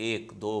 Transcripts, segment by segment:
1-2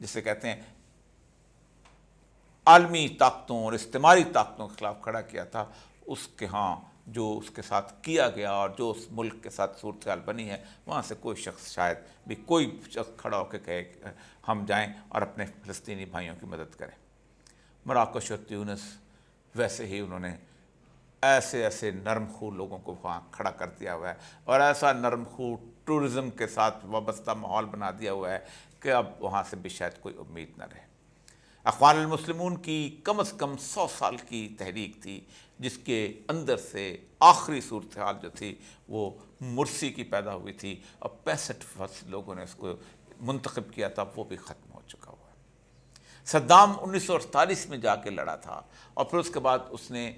جسے کہتے ہیں عالمی طاقتوں اور استعماری طاقتوں کے خلاف کھڑا کیا تھا، اس کے ہاں جو اس کے ساتھ کیا گیا اور جو اس ملک کے ساتھ صورتحال بنی ہے، وہاں سے کوئی شخص شاید بھی کوئی شخص کھڑا ہو کے کہے کہ ہم جائیں اور اپنے فلسطینی بھائیوں کی مدد کریں۔ مراکش اور تیونس ویسے ہی انہوں نے ایسے نرم خو لوگوں کو وہاں کھڑا کر دیا ہوا ہے، اور ایسا نرم خو ٹورزم کے ساتھ وابستہ ماحول بنا دیا ہوا ہے کہ اب وہاں سے بھی شاید کوئی امید نہ رہے۔ اخوان المسلمون کی کم از کم 100 سال کی تحریک تھی، جس کے اندر سے آخری صورتحال جو تھی وہ مرسی کی پیدا ہوئی تھی، اور 65 لوگوں نے اس کو منتخب کیا تھا، وہ بھی ختم ہو چکا ہوا ہے۔ صدام 1948 میں جا کے لڑا تھا، اور پھر اس کے بعد اس نے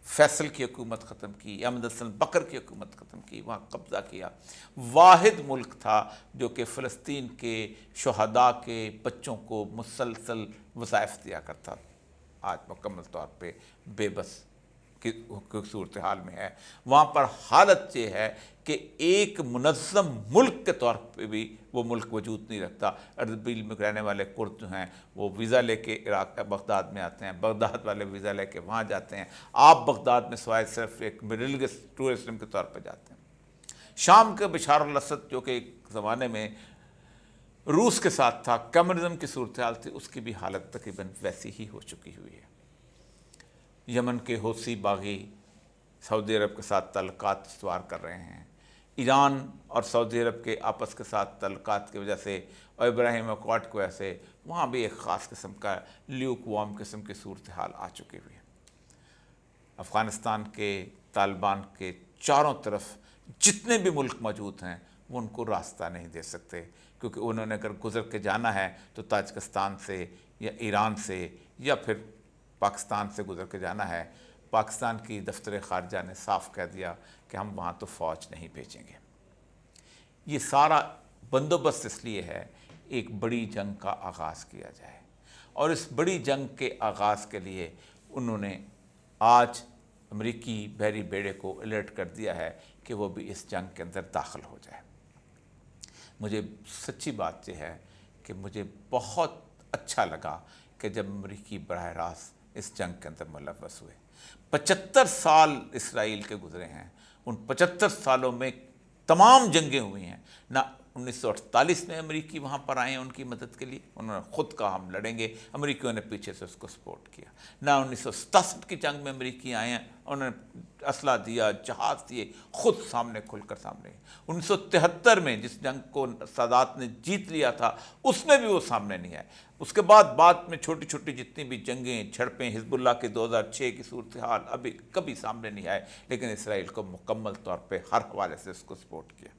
فیصل کی حکومت ختم کی، احمد حسن بکر کی حکومت ختم کی، وہاں قبضہ کیا۔ واحد ملک تھا جو کہ فلسطین کے شہداء کے بچوں کو مسلسل وظائف دیا کرتا، آج مکمل طور پہ بے بس کی صورتحال میں ہے۔ وہاں پر حالت یہ ہے کہ ایک منظم ملک کے طور پہ بھی وہ ملک وجود نہیں رکھتا۔ اربیل میں رہنے والے کرد جو ہیں وہ ویزا لے کے عراق بغداد میں آتے ہیں، بغداد والے ویزا لے کے وہاں جاتے ہیں، آپ بغداد میں سوائے صرف ایک ریلیجس ٹورزم کے طور پہ جاتے ہیں۔ شام کے بشار الاسد جو کہ ایک زمانے میں روس کے ساتھ تھا، کمیونزم کی صورتحال تھی، اس کی بھی حالت تقریباً ویسی ہی ہو چکی ہوئی ہے۔ یمن کے حوثی باغی سعودی عرب کے ساتھ تعلقات استوار کر رہے ہیں۔ ایران اور سعودی عرب کے آپس کے ساتھ تعلقات کی وجہ سے اور ابراہیم اکارڈ کو ایسے وہاں بھی ایک خاص قسم کا لیوک وارم قسم کی صورتحال آ چکی ہوئی ہے۔ افغانستان کے طالبان کے چاروں طرف جتنے بھی ملک موجود ہیں وہ ان کو راستہ نہیں دے سکتے، کیونکہ انہوں نے اگر گزر کے جانا ہے تو تاجکستان سے یا ایران سے یا پھر پاکستان سے گزر کے جانا ہے۔ پاکستان کی دفتر خارجہ نے صاف کہہ دیا کہ ہم وہاں تو فوج نہیں بھیجیں گے۔ یہ سارا بندوبست اس لیے ہے ایک بڑی جنگ کا آغاز کیا جائے، اور اس بڑی جنگ کے آغاز کے لیے انہوں نے آج امریکی بحری بیڑے کو الرٹ کر دیا ہے کہ وہ بھی اس جنگ کے اندر داخل ہو جائے۔ مجھے سچی بات یہ ہے کہ مجھے بہت اچھا لگا کہ جب امریکی براہ راست اس جنگ کے اندر ملوث ہوئے۔ 75 سال اسرائیل کے گزرے ہیں، ان 75 سالوں میں تمام جنگیں ہوئی ہیں۔ نہ 1948 میں امریکی وہاں پر آئے ہیں ان کی مدد کے لیے، انہوں نے خود کہا ہم لڑیں گے، امریکیوں نے پیچھے سے اس کو سپورٹ کیا۔ نہ 1967 کی جنگ میں امریکی آئے ہیں، انہوں نے اسلحہ دیا، جہاز دیے، خود سامنے کھل کر سامنے۔ 1973 میں جس جنگ کو سادات نے جیت لیا تھا اس میں بھی وہ سامنے نہیں آئے۔ اس کے بعد میں چھوٹی چھوٹی جتنی بھی جنگیں جھڑپیں، حزب اللہ کے 2006 کی صورتحال ابھی کبھی سامنے نہیں آئے، لیکن اسرائیل کو مکمل طور پہ ہر حوالے سے اس کو سپورٹ کیا۔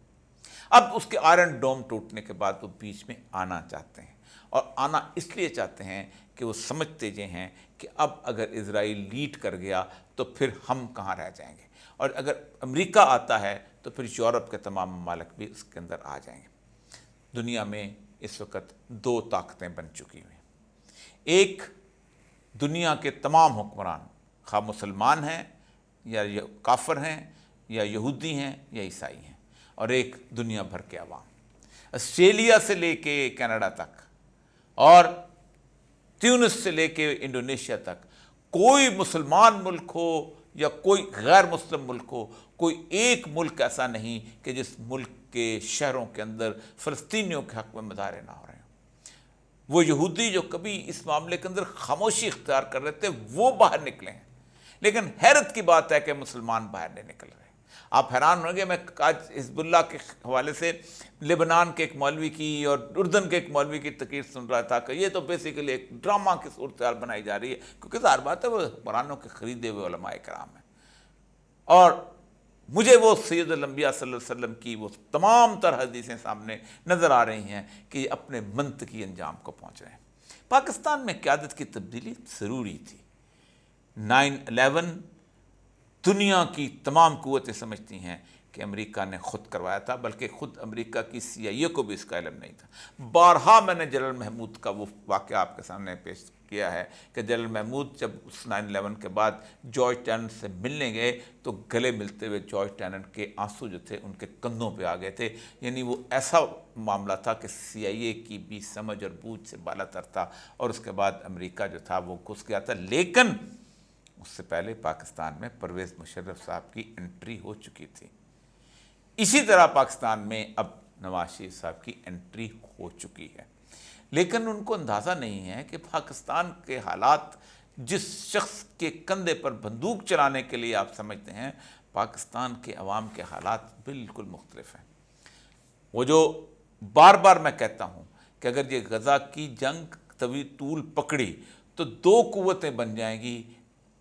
اب اس کے آئرن ڈوم ٹوٹنے کے بعد وہ بیچ میں آنا چاہتے ہیں، اور آنا اس لیے چاہتے ہیں کہ وہ سمجھتے یہ ہیں کہ اب اگر اسرائیل لیڈ کر گیا تو پھر ہم کہاں رہ جائیں گے، اور اگر امریکہ آتا ہے تو پھر یورپ کے تمام ممالک بھی اس کے اندر آ جائیں گے۔ دنیا میں اس وقت 2 طاقتیں بن چکی ہوئی ہیں۔ ایک دنیا کے تمام حکمران، خواہ مسلمان ہیں یا کافر ہیں یا یہودی ہیں یا عیسائی ہیں، اور ایک دنیا بھر کے عوام، آسٹریلیا سے لے کے کینیڈا تک اور تیونس سے لے کے انڈونیشیا تک، کوئی مسلمان ملک ہو یا کوئی غیر مسلم ملک ہو، کوئی ایک ملک ایسا نہیں کہ جس ملک کے شہروں کے اندر فلسطینیوں کے حق میں مظاہرے نہ ہو رہے ہیں۔ وہ یہودی جو کبھی اس معاملے کے اندر خاموشی اختیار کر رہے تھے وہ باہر نکلے ہیں، لیکن حیرت کی بات ہے کہ مسلمان باہر نہیں نکل رہے۔ آپ حیران ہوں گے، میں آج حزب اللہ کے حوالے سے لبنان کے ایک مولوی کی اور اردن کے ایک مولوی کی تقریر سن رہا تھا کہ یہ تو بیسیکلی ایک ڈرامہ کی صورتحال بنائی جا رہی ہے، کیونکہ ظاہر بات ہے وہ قرآنوں کے خریدے ہوئے علماء کرام ہیں، اور مجھے وہ سید الانبیاء صلی اللہ علیہ وسلم کی وہ تمام تر حدیثیں سامنے نظر آ رہی ہیں کہ یہ اپنے منطقی انجام کو پہنچ رہے ہیں۔ پاکستان میں قیادت کی تبدیلی ضروری تھی۔ 9/11 دنیا کی تمام قوتیں سمجھتی ہیں کہ امریکہ نے خود کروایا تھا، بلکہ خود امریکہ کی CIA کو بھی اس کا علم نہیں تھا۔ بارہا میں نے جنرل محمود کا وہ واقعہ آپ کے سامنے پیش کیا ہے کہ جنرل محمود جب اس 9/11 کے بعد جارج ٹیننٹ سے ملنے گئے تو گلے ملتے ہوئے جارج ٹیننٹ کے آنسو جو تھے ان کے کندھوں پہ آ گئے تھے. یعنی وہ ایسا معاملہ تھا کہ CIA کی بھی سمجھ اور بوجھ سے بالا تر تھا, اور اس کے بعد امریکہ جو تھا وہ گھس گیا تھا. لیکن اس سے پہلے پاکستان میں پرویز مشرف صاحب کی انٹری ہو چکی تھی. اسی طرح پاکستان میں اب نواز شریف صاحب کی انٹری ہو چکی ہے. لیکن ان کو اندازہ نہیں ہے کہ پاکستان کے حالات جس شخص کے کندھے پر بندوق چلانے کے لیے آپ سمجھتے ہیں, پاکستان کے عوام کے حالات بالکل مختلف ہیں. وہ جو بار بار میں کہتا ہوں کہ اگر یہ غزہ کی جنگ طول پکڑی تو 2 قوتیں بن جائیں گی.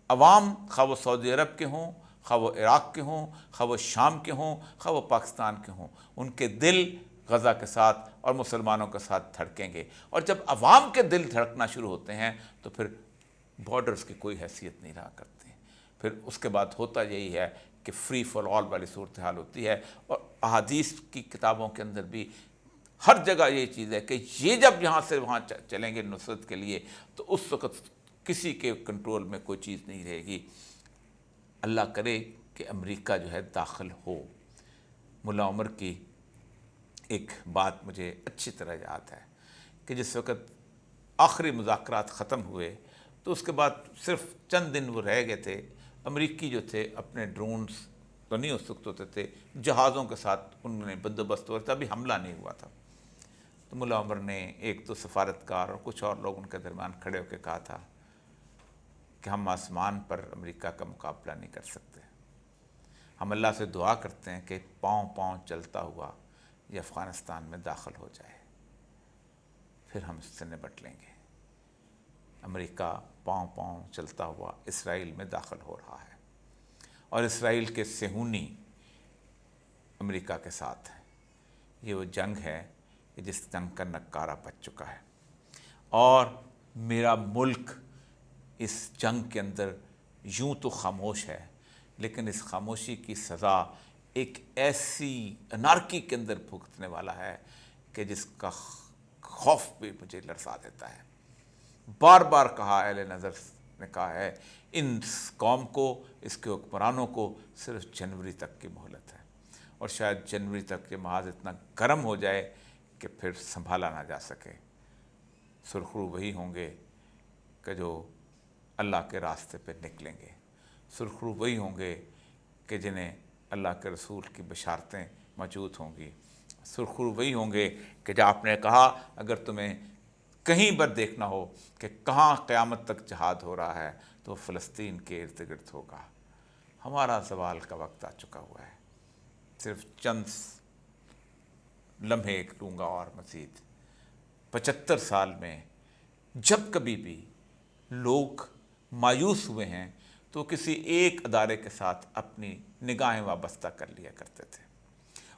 عوام خواہ وہ سعودی عرب کے ہوں, خواہ وہ عراق کے ہوں, خواہ وہ شام کے ہوں, خواہ وہ پاکستان کے ہوں, ان کے دل غزہ کے ساتھ اور مسلمانوں کے ساتھ دھڑکیں گے. اور جب عوام کے دل دھڑکنا شروع ہوتے ہیں تو پھر بارڈرز کی کوئی حیثیت نہیں رہا کرتے. پھر اس کے بعد ہوتا یہی ہے کہ فری فار آل والی صورتحال ہوتی ہے. اور احادیث کی کتابوں کے اندر بھی ہر جگہ یہ چیز ہے کہ یہ جب یہاں سے وہاں چلیں گے نصرت کے لیے تو اس وقت کسی کے کنٹرول میں کوئی چیز نہیں رہے گی. اللہ کرے کہ امریکہ جو ہے داخل ہو. ملا عمر کی ایک بات مجھے اچھی طرح یاد ہے کہ جس وقت آخری مذاکرات ختم ہوئے تو اس کے بعد صرف چند دن وہ رہ گئے تھے. امریکی جو تھے اپنے ڈرونز تو نہیں اس وقت ہوتے تھے, جہازوں کے ساتھ انہوں نے بندوبست ہوا تھا, ابھی حملہ نہیں ہوا تھا. تو ملا عمر نے ایک تو سفارتکار اور کچھ اور لوگ ان کے درمیان کھڑے ہو کے کہا تھا کہ ہم آسمان پر امریکہ کا مقابلہ نہیں کر سکتے. ہم اللہ سے دعا کرتے ہیں کہ پاؤں پاؤں چلتا ہوا یہ افغانستان میں داخل ہو جائے, پھر ہم اس سے نپٹ لیں گے. امریکہ پاؤں پاؤں چلتا ہوا اسرائیل میں داخل ہو رہا ہے, اور اسرائیل کے صہیونی امریکہ کے ساتھ ہیں. یہ وہ جنگ ہے کہ جس جنگ کا نکارہ بچ چکا ہے, اور میرا ملک اس جنگ کے اندر یوں تو خاموش ہے, لیکن اس خاموشی کی سزا ایک ایسی انارکی کے اندر بھگتنے والا ہے کہ جس کا خوف بھی مجھے لرزا دیتا ہے. بار بار کہا, اہل نظر نے کہا ہے, ان قوم کو, اس کے حکمرانوں کو صرف جنوری تک کی مہلت ہے, اور شاید جنوری تک یہ محاذ اتنا گرم ہو جائے کہ پھر سنبھالا نہ جا سکے. سرخرو وہی ہوں گے کہ جو اللہ کے راستے پہ نکلیں گے. سرخرو وہی ہوں گے کہ جنہیں اللہ کے رسول کی بشارتیں موجود ہوں گی. سرخرو وہی ہوں گے کہ جب آپ نے کہا اگر تمہیں کہیں پر دیکھنا ہو کہ کہاں قیامت تک جہاد ہو رہا ہے تو فلسطین کے ارد گرد ہوگا. ہمارا زوال کا وقت آ چکا ہوا ہے. صرف چند لمحے لوں گا اور مزید 75 سال میں جب کبھی بھی لوگ مایوس ہوئے ہیں تو کسی ایک ادارے کے ساتھ اپنی نگاہیں وابستہ کر لیا کرتے تھے.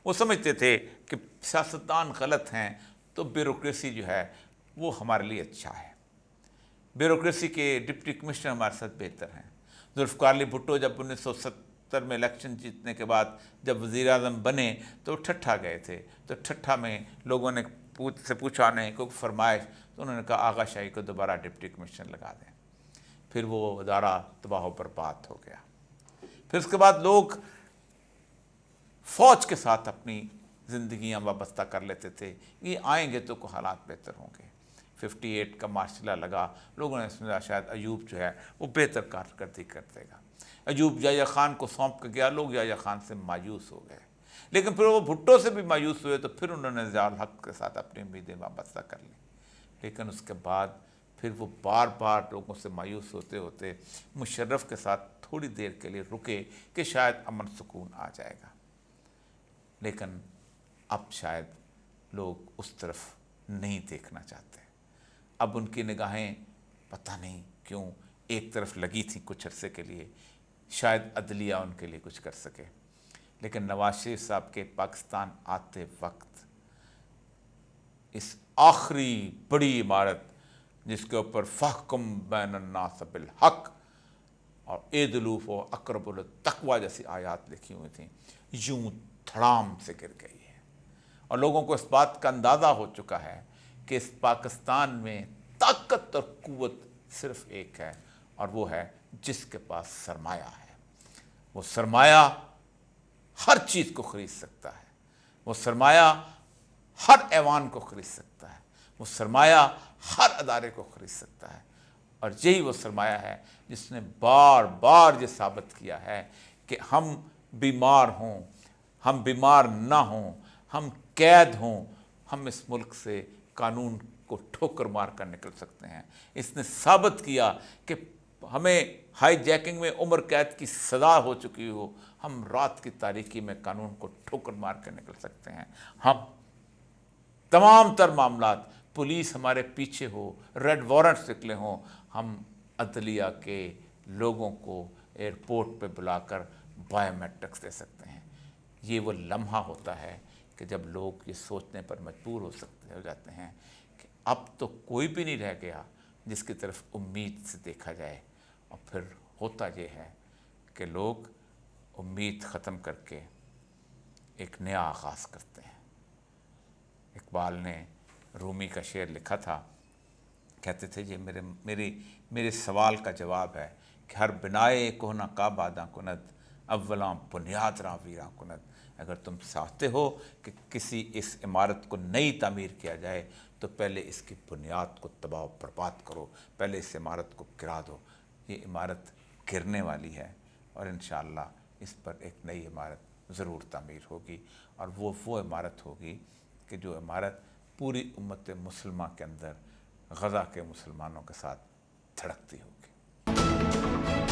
وہ سمجھتے تھے کہ سیاستدان غلط ہیں تو بیوروکریسی جو ہے وہ ہمارے لیے اچھا ہے. بیوروکریسی کے ڈپٹی کمشنر ہمارے ساتھ بہتر ہیں. ذوالفقار علی بھٹو جب 1970 میں الیکشن جیتنے کے بعد جب وزیر اعظم بنے تو ٹھٹھا گئے تھے, تو ٹھٹھا میں لوگوں نے سے پوچھا نہیں کوئی فرمائش, تو انہوں نے کہا آغا شاہی کو دوبارہ ڈپٹی کمشنر لگا دیں. پھر وہ ادارہ تباہ و برباد ہو گیا. پھر اس کے بعد لوگ فوج کے ساتھ اپنی زندگیاں وابستہ کر لیتے تھے, یہ آئیں گے تو کوئی حالات بہتر ہوں گے. 58 کا مارشلہ لگا, لوگوں نے سمجھا شاید ایوب جو ہے وہ بہتر کارکردگی کر دے گا. ایوب یحییٰ خان کو سونپ کے گیا, لوگ یحییٰ خان سے مایوس ہو گئے. لیکن پھر وہ بھٹو سے بھی مایوس ہوئے تو پھر انہوں نے ضیاء الحق کے ساتھ اپنی امیدیں وابستہ کر لیں. لیکن اس کے بعد پھر وہ بار بار لوگوں سے مایوس ہوتے ہوتے مشرف کے ساتھ تھوڑی دیر کے لیے رکے کہ شاید امن سکون آ جائے گا. لیکن اب شاید لوگ اس طرف نہیں دیکھنا چاہتے. اب ان کی نگاہیں پتہ نہیں کیوں ایک طرف لگی تھیں کچھ عرصے کے لیے, شاید عدلیہ ان کے لیے کچھ کر سکے. لیکن نواز شریف صاحب کے پاکستان آتے وقت اس آخری بڑی عمارت جس کے اوپر فحکم بین الناس بالحق اور اعدلوا و اقرب للتقوی جیسی آیات لکھی ہوئی تھیں, یوں دھڑام سے گر گئی ہے. اور لوگوں کو اس بات کا اندازہ ہو چکا ہے کہ اس پاکستان میں طاقت اور قوت صرف ایک ہے، اور وہ ہے جس کے پاس سرمایہ ہے۔ وہ سرمایہ ہر چیز کو خرید سکتا ہے، وہ سرمایہ ہر ایوان کو خرید سکتا ہے، وہ سرمایہ ہر ادارے کو خرید سکتا ہے، اور یہی وہ سرمایہ ہے جس نے بار بار یہ ثابت کیا ہے کہ ہم بیمار ہوں، ہم بیمار نہ ہوں، ہم قید ہوں، ہم اس ملک سے قانون کو ٹھوکر مار کر نکل سکتے ہیں۔ اس نے ثابت کیا کہ ہمیں ہائی جیکنگ میں عمر قید کی سزا ہو چکی ہو، ہم رات کی تاریکی میں قانون کو ٹھوکر مار کر نکل سکتے ہیں۔ ہم تمام تر معاملات، پولیس ہمارے پیچھے ہو، ریڈ وارنٹس نکلے ہوں، ہم عدلیہ کے لوگوں کو ایئرپورٹ پہ بلا کر بایو میٹرکس دے سکتے ہیں۔ یہ وہ لمحہ ہوتا ہے کہ جب لوگ یہ سوچنے پر مجبور ہو جاتے ہیں کہ اب تو کوئی بھی نہیں رہ گیا جس کی طرف امید سے دیکھا جائے، اور پھر ہوتا یہ ہے کہ لوگ امید ختم کر کے ایک نیا آغاز کرتے ہیں۔ اقبال نے رومی کا شعر لکھا تھا، کہتے تھے یہ میرے سوال کا جواب ہے کہ ہر بنائے کوہنا کا باداں کند، اولاں بنیاد راں ویراں کند۔ اگر تم چاہتے ہو کہ کسی اس عمارت کو نئی تعمیر کیا جائے تو پہلے اس کی بنیاد کو تباہ و برباد کرو، پہلے اس عمارت کو گرا دو۔ یہ عمارت گرنے والی ہے، اور انشاءاللہ اس پر ایک نئی عمارت ضرور تعمیر ہوگی، اور وہ عمارت ہوگی کہ جو عمارت پوری امت مسلمہ کے اندر غزہ کے مسلمانوں کے ساتھ دھڑکتی ہوگی۔